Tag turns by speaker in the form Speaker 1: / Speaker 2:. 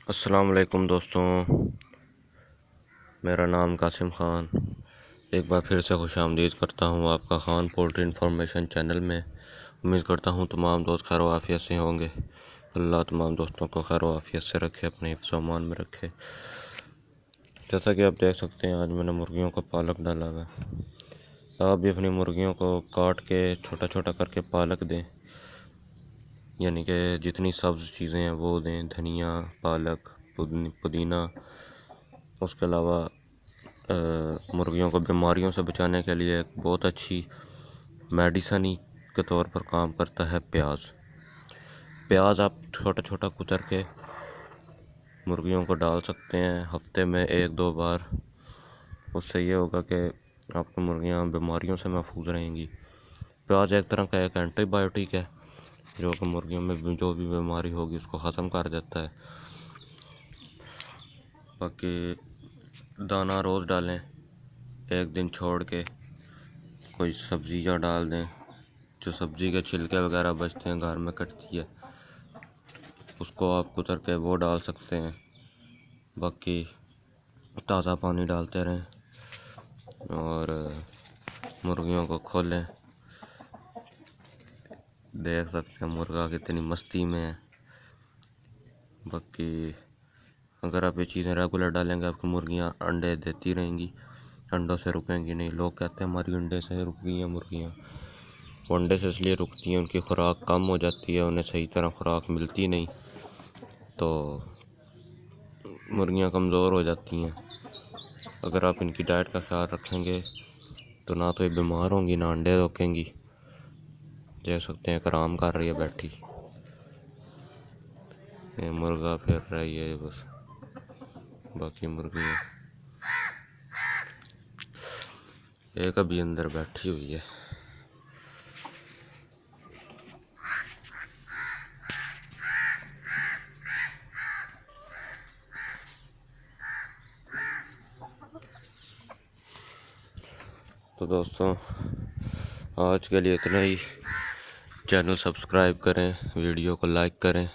Speaker 1: अस्सलाम वालेकुम दोस्तों, मेरा नाम कासिम खान। एक बार फिर से खुशामदीद करता हूँ आपका खान पोल्ट्री इन्फॉर्मेशन चैनल में। उम्मीद करता हूँ तमाम दोस्त खैर आफियत से होंगे। अल्लाह तमाम दोस्तों को खैर आफियत से रखे, अपने हिफ्ज़-ओ-अमान में रखे। जैसा कि आप देख सकते हैं, आज मैंने मुर्गियों को पालक डाला हुआ है। आप भी अपनी मुर्गियों को काट के छोटा छोटा करके पालक दें, यानी कि जितनी सब्ज़ चीज़ें हैं वो दें, धनिया, पालक, पुदीना। उसके अलावा मुर्गियों को बीमारियों से बचाने के लिए एक बहुत अच्छी मेडिसिन के तौर पर काम करता है प्याज आप छोटा छोटा कुतर के मुर्गियों को डाल सकते हैं हफ्ते में 1-2 बार। उससे ये होगा कि आपकी मुर्गियां बीमारियों से महफूज रहेंगी। प्याज एक तरह का एक एंटीबायोटिक है जो कि मुर्गियों में जो भी बीमारी होगी उसको ख़त्म कर देता है। बाकी दाना रोज़ डालें, एक दिन छोड़ के कोई सब्जियां डाल दें। जो सब्ज़ी के छिलके वगैरह बचते हैं, घर में कटती है, उसको आप कुतर के वो डाल सकते हैं। बाकी ताज़ा पानी डालते रहें और मुर्गियों को खोलें। देख सकते हैं मुर्गा कितनी मस्ती में है। बाकी अगर आप ये चीज़ें रेगुलर डालेंगे, आपकी मुर्गियां अंडे देती रहेंगी, अंडों से रुकेंगी नहीं। लोग कहते हैं हमारी अंडे से रुक गई हैं मुर्गियाँ। वो अंडे से इसलिए रुकती हैं, उनकी खुराक कम हो जाती है, उन्हें सही तरह खुराक मिलती नहीं, तो मुर्गियाँ कमज़ोर हो जाती हैं। अगर आप इनकी डाइट का ख्याल रखेंगे तो ना तो ये बीमार होंगी, ना अंडे रोकेंगी। देख सकते हैं आराम कर रही है बैठी, ये मुर्गा फिर रही है बस। बाकी मुर्गियाँ एक अभी अंदर बैठी हुई है। तो दोस्तों, आज के लिए इतना ही। चैनल सब्सक्राइब करें, वीडियो को लाइक करें।